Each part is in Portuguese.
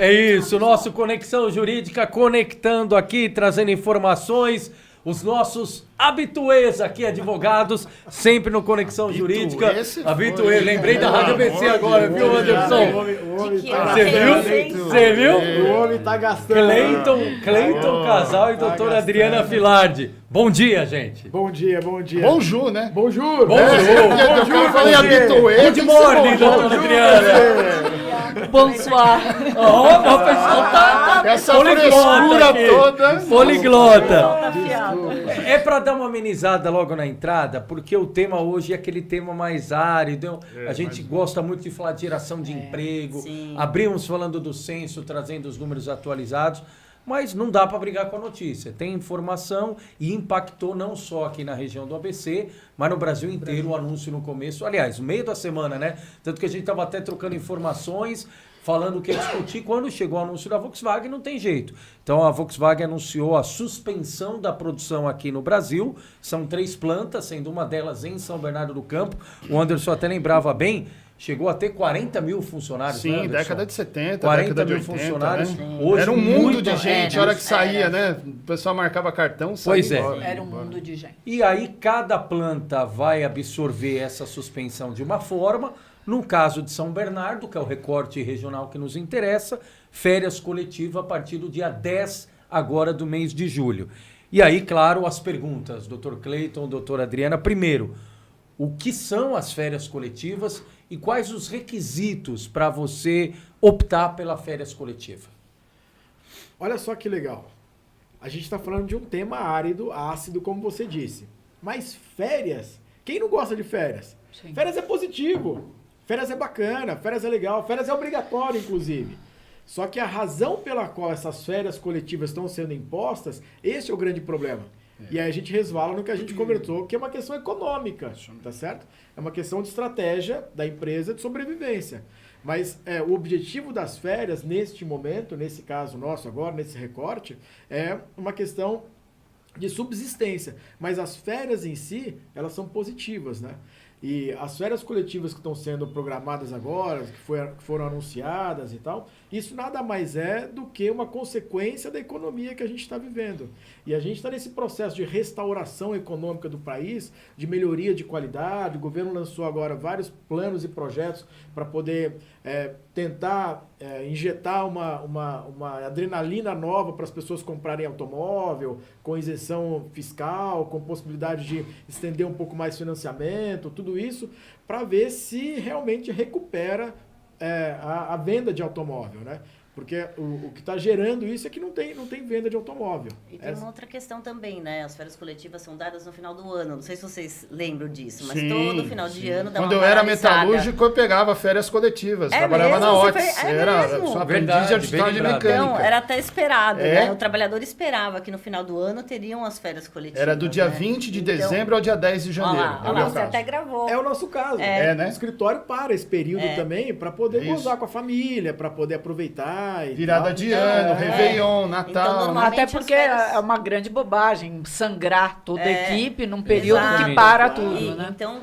É isso, nosso Conexão Jurídica conectando aqui, trazendo informações, os nossos habituês aqui, advogados, sempre no Conexão Jurídica. Habituê, lembrei da Rádio ABC agora, viu, Anderson? Você viu? O homem tá gastando. Cleiton Casal e doutora Adriana Filardi. Bom dia, gente. Bom dia, bom dia. Bonjour, né? Bonjour. Eu falei habituê. Good morning, doutora Adriana. Bonsoir. O pessoal tá Essa poliglota frescura aqui. toda. Poliglota. É para dar uma amenizada logo na entrada, porque o tema hoje é aquele tema mais árido. A gente gosta muito de falar de geração de emprego. Sim. Abrimos falando do censo, trazendo os números atualizados. Mas não dá para brigar com a notícia. Tem informação e impactou não só aqui na região do ABC, mas no Brasil inteiro o anúncio no começo. Aliás, no meio da semana, né? Tanto que a gente estava até trocando informações, falando o que ia discutir. Quando chegou o anúncio da Volkswagen, não tem jeito. Então a Volkswagen anunciou a suspensão da produção aqui no Brasil. São 3 plantas, sendo uma delas em São Bernardo do Campo. O Anderson até lembrava bem. Chegou a ter 40 mil funcionários, Sim, né, Anderson? década de 70, 40 década de mil 80, funcionários. né? Hoje, era um mundo muito de gente, a hora que saía, né? O pessoal marcava cartão, saía Pois é. embora. Era um mundo de gente. E aí cada planta vai absorver essa suspensão de uma forma. No caso de São Bernardo, que é o recorte regional que nos interessa, férias coletivas a partir do dia 10 agora do mês de julho. E aí, claro, as perguntas, Dr. Cleiton, doutora Adriana. Primeiro, o que são as férias coletivas e quais os requisitos para você optar pela férias coletiva? Olha só que legal. A gente está falando de um tema árido, ácido, como você disse. Mas férias, quem não gosta de férias? Sim. Férias é positivo, férias é bacana, férias é legal, férias é obrigatório, inclusive. Só que a razão pela qual essas férias coletivas estão sendo impostas, esse é o grande problema. E aí a gente resvala no que a gente conversou, que é uma questão econômica, tá certo? É uma questão de estratégia da empresa de sobrevivência. Mas o objetivo das férias, neste momento, nesse caso nosso agora, nesse recorte, é uma questão de subsistência. Mas as férias em si, elas são positivas, né? E as férias coletivas que estão sendo programadas agora, que foram anunciadas e tal, isso nada mais é do que uma consequência da economia que a gente está vivendo. E a gente está nesse processo de restauração econômica do país, de melhoria de qualidade. O governo lançou agora vários planos e projetos para poder tentar injetar uma adrenalina nova para as pessoas comprarem automóvel, com isenção fiscal, com possibilidade de estender um pouco mais financiamento, tudo isso, para ver se realmente recupera a venda de automóvel, né? Porque o que está gerando isso é que não tem venda de automóvel. E tem uma outra questão também, né? As férias coletivas são dadas no final do ano. Não sei se vocês lembram disso, mas todo final de ano dá Quando uma eu era paralisada. metalúrgico, eu pegava férias coletivas. Trabalhava mesmo? na Você Otis. foi- é Era mesmo? só aprendiz Verdade, de arbitragem bem lembrado. mecânica. Então, era até esperado, É? né? O trabalhador esperava que no final do ano teriam as férias coletivas. Era do dia né? 20 de Então, dezembro ao dia 10 de janeiro. Olha é o lá, meu você caso. até gravou. É o nosso caso. É, né? O escritório para esse período também para poder Isso. gozar com a família, para poder aproveitar e Virada tal. de ano, Réveillon, Então, Natal. normalmente Até as porque férias- é uma grande bobagem sangrar toda a equipe num período exato. que para Claro. tudo, né? Então,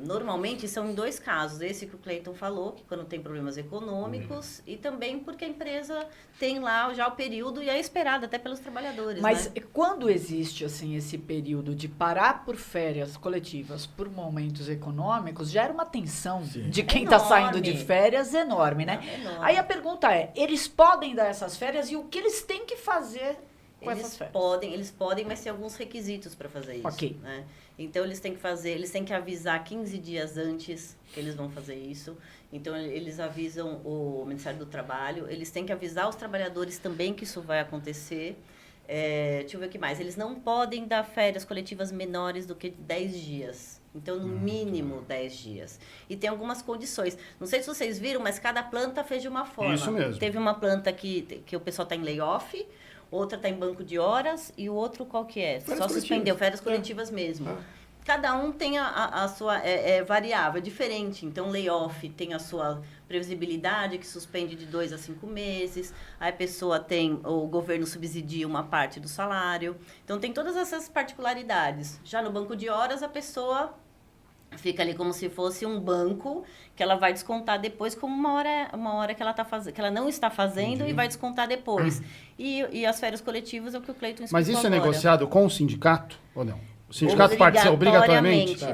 normalmente são em 2 casos. Esse que o Cleiton falou, que quando tem problemas econômicos, e também porque a empresa tem lá já o período e é esperado até pelos trabalhadores. Mas né? quando existe assim esse período de parar por férias coletivas por momentos econômicos, gera uma tensão de quem está Enorme. saindo de férias enorme, né? É enorme. Aí a pergunta é, eles podem dar essas férias e o que eles têm que fazer com essas férias? Eles podem, mas tem alguns requisitos para fazer isso. Ok. Né? Então eles têm que avisar 15 dias antes que eles vão fazer isso. Então eles avisam o Ministério do Trabalho, eles têm que avisar os trabalhadores também que isso vai acontecer. Deixa eu ver o que mais. Eles não podem dar férias coletivas menores do que 10 dias. Então, no mínimo 10 dias. E tem algumas condições. Não sei se vocês viram, mas cada planta fez de uma forma. Isso mesmo. Teve uma planta que o pessoal está em layoff, outra está em banco de horas e o outro qual que é? Férias Só coletivas. suspendeu, férias coletivas mesmo. Cada um tem a sua variável, é diferente. Então, layoff tem a sua previsibilidade, que suspende de 2 a 5 meses. Aí a pessoa tem, o governo subsidia uma parte do salário. Então, tem todas essas particularidades. Já no banco de horas, a pessoa Fica ali como se fosse um banco que ela vai descontar depois como uma hora que ela tá fazendo, que ela não está fazendo e vai descontar depois. E as férias coletivas é o que o Cleiton explicou Mas isso é agora. negociado com o sindicato ou não? O sindicato participa obrigatoriamente?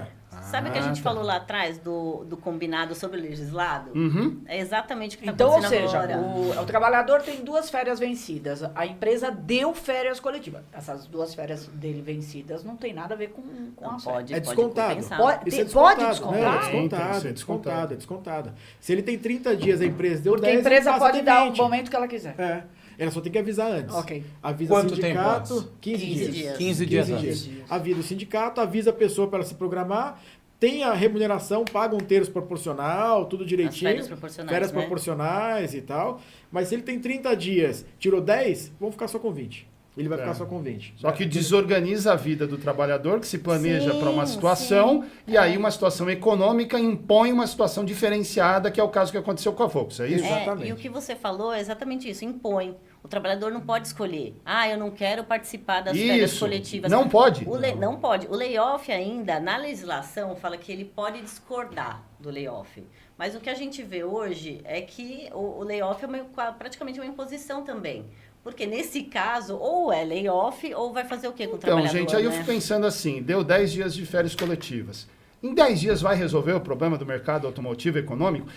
Sabe o que a gente falou lá atrás do combinado sobre o legislado? Uhum. É exatamente o que está Então, ou acontecendo seja, agora. o trabalhador tem 2 férias vencidas. A empresa deu férias coletivas. Essas 2 férias dele vencidas não tem nada a ver com Não, as férias. pode, É descontado. compensar. Pode- Isso é pode descontado, descontar? né? É descontado, é descontado, é descontado. Se ele tem 30 dias, a empresa deu Porque 10, a empresa ele passa pode a ter dar o 20. momento que ela quiser. É. Ela só tem que avisar antes. Ok. Avisa Quanto o tempo sindicato, antes? 15 dias. 15 dias 15 antes. dias. Avisa o sindicato, avisa a pessoa para ela se programar, tem a remuneração, paga um terço proporcional, tudo direitinho. As férias proporcionais, Férias né? proporcionais e tal. Mas se ele tem 30 dias, tirou 10, vão ficar só com 20. Ele vai ficar só com 20. Só que desorganiza a vida do trabalhador, que se planeja para uma situação, e aí uma situação econômica impõe uma situação diferenciada, que é o caso que aconteceu com a Volks, é isso? Exatamente. E o que você falou é exatamente isso, impõe. O trabalhador não pode escolher. Ah, eu não quero participar das férias Isso. coletivas. Não pode? Não pode. O layoff ainda, na legislação, fala que ele pode discordar do layoff. Mas o que a gente vê hoje é que o layoff é praticamente uma imposição também. Porque nesse caso, ou é layoff, ou vai fazer o quê com o Então, trabalhador, gente, aí eu né? fico pensando assim, deu 10 dias de férias coletivas. Em 10 dias vai resolver o problema do mercado automotivo e econômico?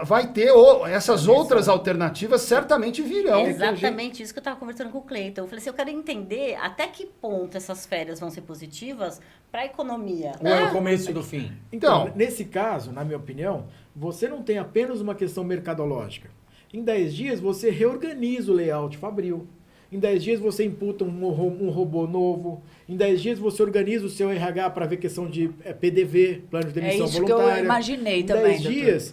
Vai ter essas outras alternativas certamente virão. É exatamente isso que eu estava conversando com o Cleiton. Eu falei assim, eu quero entender até que ponto essas férias vão ser positivas para a economia. Ou é o começo do fim? Então, nesse caso, na minha opinião, você não tem apenas uma questão mercadológica. Em 10 dias, você reorganiza o layout fabril. Em 10 dias, você imputa um robô novo. Em 10 dias, você organiza o seu RH para ver questão de PDV, plano de demissão isso que voluntária. eu imaginei em também, 10 dias,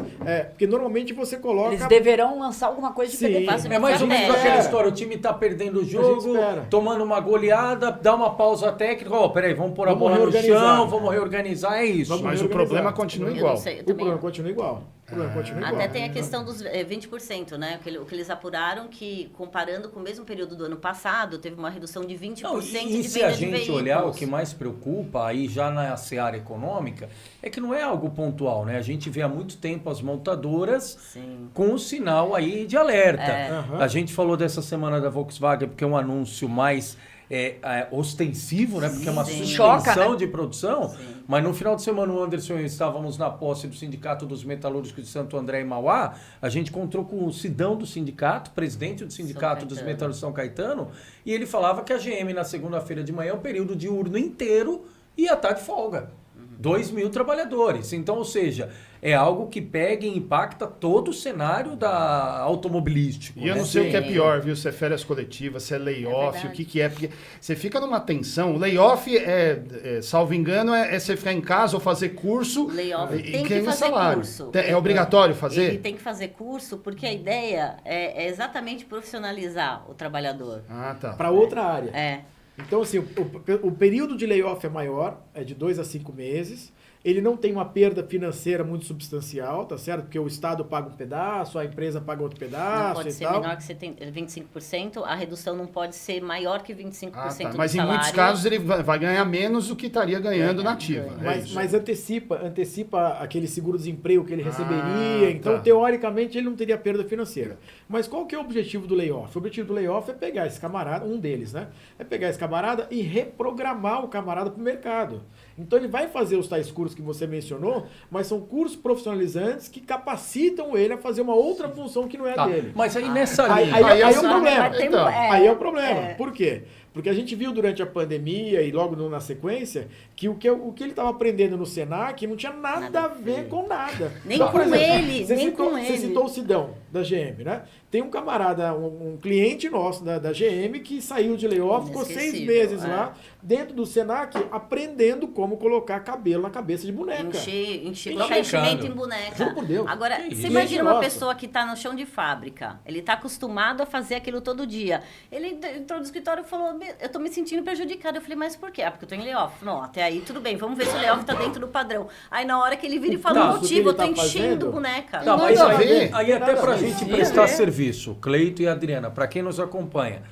porque normalmente você coloca... Eles deverão lançar alguma coisa de Sim. PDV. É mais ou menos Espera. aquela história, o time tá perdendo o jogo, espera. tomando uma goleada, dá uma pausa técnica, peraí, vamos pôr a Vamos bola no reorganizar. chão, vamos reorganizar, é isso. Vamos Mas o reorganizar. problema continua Eu igual. não sei, eu O também problema continua igual. O problema continua igual. Até tem a questão dos 20%, né? O que eles apuraram que, comparando com o mesmo período do ano passado, teve uma redução de 20% Não, de e venda se a de gente veículos. olhar, o que mais preocupa, aí já na seara econômica, é que não é algo pontual, né? A gente vê há muito tempo as montadoras Sim. com um sinal aí de alerta. Aham. A gente falou dessa semana da Volkswagen porque é um anúncio mais ostensivo, né? Porque é uma Sim. suspensão Choca, né? de produção. Sim. Mas no final de semana, o Anderson e eu estávamos na posse do Sindicato dos Metalúrgicos de Santo André e Mauá. A gente encontrou com o Sidão do sindicato, presidente do Sindicato dos Caetano. Metalúrgicos de São Caetano, e ele falava que a GM na segunda-feira de manhã, o período diurno inteiro, ia estar de folga. 2.000 trabalhadores. Então, ou seja, é algo que pega e impacta todo o cenário automobilístico. E eu né? não sei o que é Sim. pior, viu? Se é férias coletivas, se é layoff, verdade. o que é. Porque você fica numa tensão. O layoff salvo engano, é você ficar em casa ou fazer curso. O layoff e tem que ganhar fazer salário. curso. É obrigatório fazer? Ele tem que fazer curso porque a ideia é exatamente profissionalizar o trabalhador. Ah, tá. Para outra área. É. Então, assim, o período de layoff é maior, é de 2 a 5 meses. Ele não tem uma perda financeira muito substancial, tá certo? Porque o Estado paga um pedaço, a empresa paga outro pedaço Não pode e ser tal. menor que 25%, a redução não pode ser maior que 25% Ah, tá. do Mas em salário. muitos casos ele vai ganhar menos do que estaria ganhando na ativa. É isso. Mas antecipa aquele seguro-desemprego que ele receberia. Então, tá. teoricamente, ele não teria perda financeira. Mas qual que é o objetivo do layoff? O objetivo do layoff é pegar esse camarada, um deles, né? É pegar esse camarada e reprogramar o camarada para o mercado. Então, ele vai fazer os tais cursos que você mencionou, mas são cursos profissionalizantes que capacitam ele a fazer uma outra função que não é a Tá, dele. mas aí nessa Aí, linha... aí é o Só problema. vai ter- Então, Aí é o problema. Por quê? Porque a gente viu durante a pandemia e logo na sequência que o que ele estava aprendendo no Senac não tinha nada a ver com nada. Nem Então, por com ele, você nem citou, com Você ele. citou o Sidão, da GM, né? Tem um camarada, um cliente nosso da GM que saiu de layoff, ficou 6 Inesquecível, meses é. lá, dentro do Senac, aprendendo como colocar cabelo na cabeça de boneca. Colocar Tá enchimento brincando. em boneca. Juro por Deus. Agora, Que você isso? imagina uma Nossa. pessoa que está no chão de fábrica. Ele está acostumado a fazer aquilo todo dia. Ele entrou no escritório e falou, eu tô me sentindo prejudicado. Eu falei, mas por quê? Ah, porque eu tô em layoff. Não, até aí tudo bem, vamos ver se o layoff tá dentro do padrão. Aí na hora que ele vira e fala Tá, o isso que motivo, eu ele tô tá enchendo fazendo- boneca. Tá, mas Nada a ver. aí até Nada a pra ver. gente Sim, prestar é. serviço, Cleito e Adriana, para quem nos acompanha,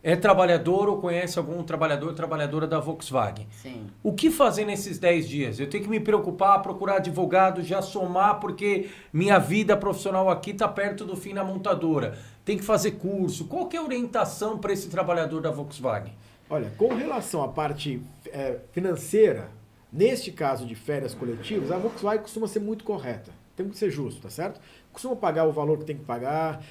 é trabalhador ou conhece algum trabalhador, trabalhadora da Volkswagen. Sim. O que fazer nesses 10 dias? Eu tenho que me preocupar, procurar advogado, já somar, porque minha vida profissional aqui está perto do fim na montadora. Tem que fazer curso. Qual que é a orientação para esse trabalhador da Volkswagen? Olha, com relação à parte financeira, neste caso de férias coletivas, a Volkswagen costuma ser muito correta. Tem que ser justo, tá certo? Costuma pagar o valor que tem que pagar.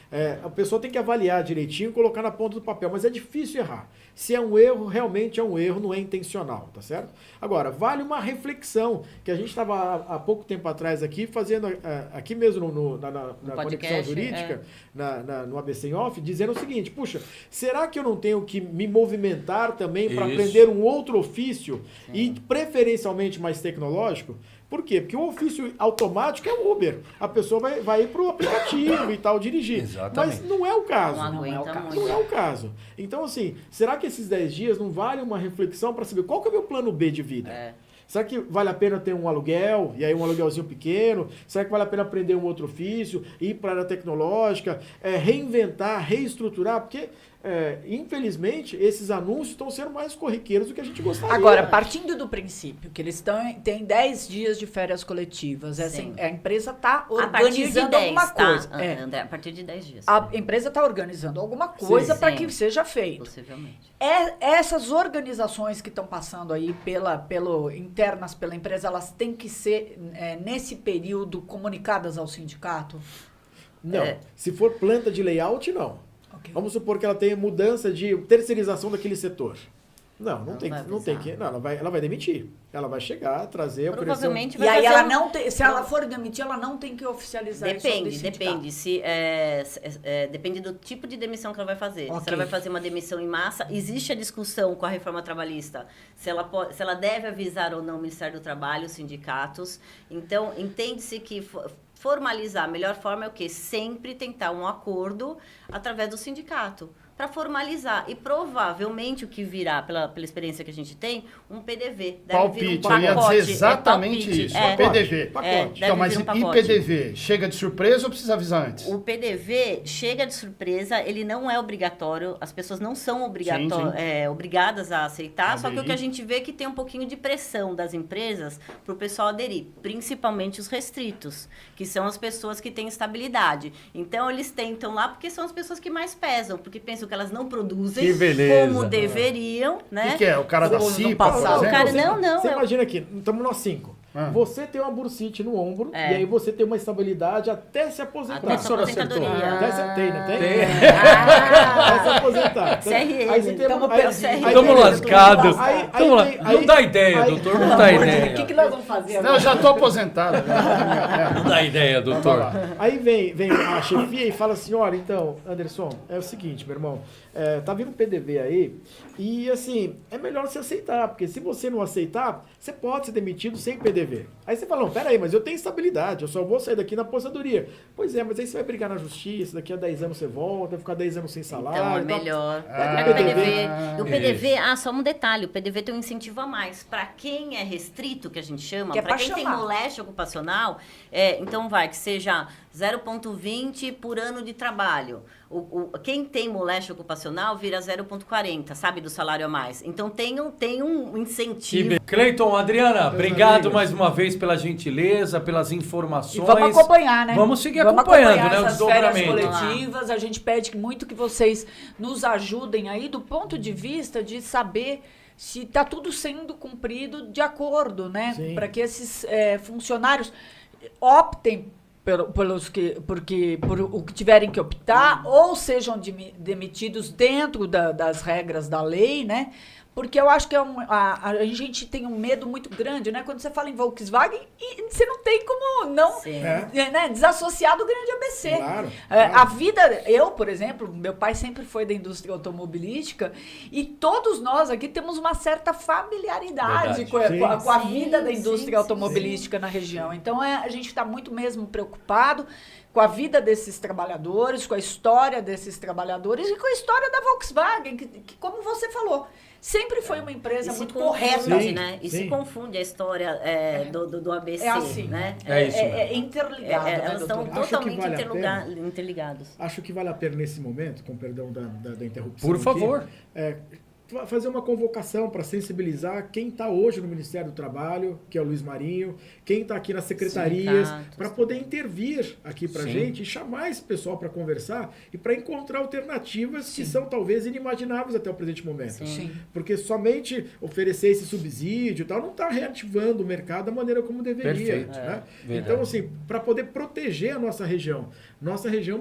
A pessoa tem que avaliar direitinho e colocar na ponta do papel, mas é difícil errar. Se é um erro, realmente é um erro, não é intencional, tá certo? Agora, vale uma reflexão, que a gente estava há pouco tempo atrás aqui, fazendo, aqui mesmo na Conexão Jurídica, no ABC em Off, dizendo o seguinte, puxa, será que eu não tenho que me movimentar também para aprender um outro ofício e preferencialmente mais tecnológico? Por quê? Porque o ofício automático é o Uber. A pessoa vai ir para o aplicativo e tal, dirigir. Exatamente. Mas não é o caso. Não aguenta muito. Não é o caso. Então, assim, será que esses 10 dias não vale uma reflexão para saber qual que é o meu plano B de vida? Será que vale a pena ter um aluguel, e aí um aluguelzinho pequeno? Será que vale a pena aprender um outro ofício, ir para a área tecnológica, reinventar, reestruturar? Porque, infelizmente, esses anúncios estão sendo mais corriqueiros do que a gente gostaria. Agora, partindo do princípio que eles têm 10 dias de férias coletivas, a empresa está organizando alguma coisa. André, a partir de 10 dias. A empresa está organizando alguma coisa para que seja feito. Possivelmente. Essas organizações que estão passando aí internas pela empresa, elas têm que ser, nesse período, comunicadas ao sindicato? Não. Se for planta de layout, não. Okay. Vamos supor que ela tenha mudança de terceirização daquele setor. Não tem que. Não, ela vai demitir. Ela vai chegar, trazer a provavelmente vai fazer. E aí ela não tem, se ela for demitir, ela não tem que oficializar isso. Depende. Depende do tipo de demissão que ela vai fazer. Okay. Se ela vai fazer uma demissão em massa, existe a discussão com a reforma trabalhista se ela deve avisar ou não o Ministério do Trabalho, os sindicatos. Então, entende-se que formalizar, a melhor forma é o quê? Sempre tentar um acordo através do sindicato, para formalizar. E provavelmente o que virá, pela experiência que a gente tem, um PDV. Palpite, eu ia dizer exatamente isso, PDV. Então, mas e PDV? Chega de surpresa ou precisa avisar antes? O PDV chega de surpresa, ele não é obrigatório, as pessoas não são obrigadas a aceitar, só que o que a gente vê é que tem um pouquinho de pressão das empresas para o pessoal aderir, principalmente os restritos, que são as pessoas que têm estabilidade. Então, eles tentam lá porque são as pessoas que mais pesam, porque pensam que elas não produzem como deveriam, né? O que é? O cara da CIPA, por exemplo? O cara, não. Você imagina aqui, estamos nós 5. Você tem uma bursite no ombro e aí você tem uma estabilidade até se aposentar. Até se aposentadoria. Tem, não tem? Até se aposentar. Aí você tem Estamos lascados. Não dá ideia, doutor, não dá ideia. O que nós vamos fazer? Não, eu já estou aposentado. Não dá ideia, doutor. Aí vem a chefia e fala assim, olha, então, Anderson, é o seguinte, meu irmão, tá vindo PDV aí e, assim, é melhor você aceitar, porque se você não aceitar, você pode ser demitido sem PDV. Aí você fala, não, peraí, mas eu tenho estabilidade, eu só vou sair daqui na aposentadoria. Pois é, mas aí você vai brigar na justiça, daqui a 10 anos você volta, vai ficar 10 anos sem salário. Então é melhor. O PDV, só um detalhe, o PDV tem um incentivo a mais. Para quem é restrito, que a gente chama, para quem tem moléstia ocupacional, então que seja 0,20 por ano de trabalho. Quem tem moléstia ocupacional vira 0,40, sabe, do salário a mais. Então tem um incentivo. Cleiton, Adriana, obrigado mais uma vez pela gentileza, pelas informações. E vamos acompanhar, né? Vamos seguir acompanhando, né? Essas férias coletivas. A gente pede muito que vocês nos ajudem aí do ponto de vista de saber se está tudo sendo cumprido de acordo, né? Para que esses funcionários optem por o que tiverem que optar, ou sejam demitidos dentro das regras da lei, né? Porque eu acho que a gente tem um medo muito grande, né? Quando você fala em Volkswagen, você não tem como não desassociar do grande ABC. Claro. A vida, por exemplo, meu pai sempre foi da indústria automobilística e todos nós aqui temos uma certa familiaridade com a vida da indústria automobilística na região. Então, a gente está muito mesmo preocupado com a vida desses trabalhadores, com a história desses trabalhadores e com a história da Volkswagen, que como você falou, sempre foi uma empresa muito correta. Sim, né? E sim. se confunde a história do ABC, É assim, né? É isso mesmo. É interligado, né, Elas estão doutora? Acho que totalmente vale a pena. interligados. Acho que vale a pena nesse momento, com perdão da interrupção. Por aqui, favor. fazer uma convocação para sensibilizar quem está hoje no Ministério do Trabalho, que é o Luiz Marinho, quem está aqui nas secretarias, Sindicatos. para poder intervir aqui para a Sim. gente e chamar esse pessoal para conversar e para encontrar alternativas que são talvez inimagináveis até o presente momento. Sim. Porque somente oferecer esse subsídio e tal não está reativando o mercado da maneira como deveria. Perfeito. Né? Verdade. Então, assim, para poder proteger a nossa região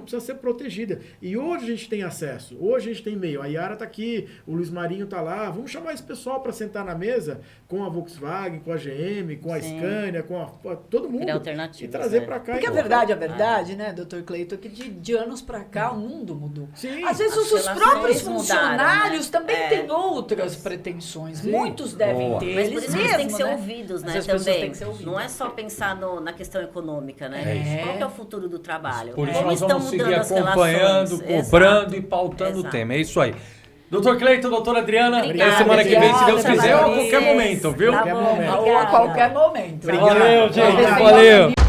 precisa ser protegida. E hoje a gente tem acesso, hoje a gente tem e-mail. A Yara está aqui, o Luiz Marinho está lá. Vamos chamar esse pessoal para sentar na mesa com a Volkswagen, com a GM, com a Sim. Scania, com todo mundo. Criar alternativas, E trazer né? para cá. Porque e a verdade, né, doutor Cleiton, é que de anos para cá o mundo mudou. Sim. Às vezes As os próprios relações mudaram, funcionários né? também É. têm outras pretensões. Sim. Muitos devem Boa. ter. Mas por Eles isso que eles têm que mesmos, ser né? ouvidos, Mas né, as pessoas também. têm que ser ouvidas. Não é só pensar na questão econômica, né? É isso. Qual que é o futuro do trabalho? Por isso Como nós estão vamos mudando seguir as acompanhando, relações? cobrando Exato. e pautando o Exato. tema. É isso aí. Doutor Cleiton, doutora Adriana, Obrigada, até semana que vem, se Deus obrigada, quiser, ou a Maria. qualquer momento, viu? Tá Qualquer bom, momento. Ou a obrigada. qualquer momento. Valeu, gente. Obrigado. Valeu.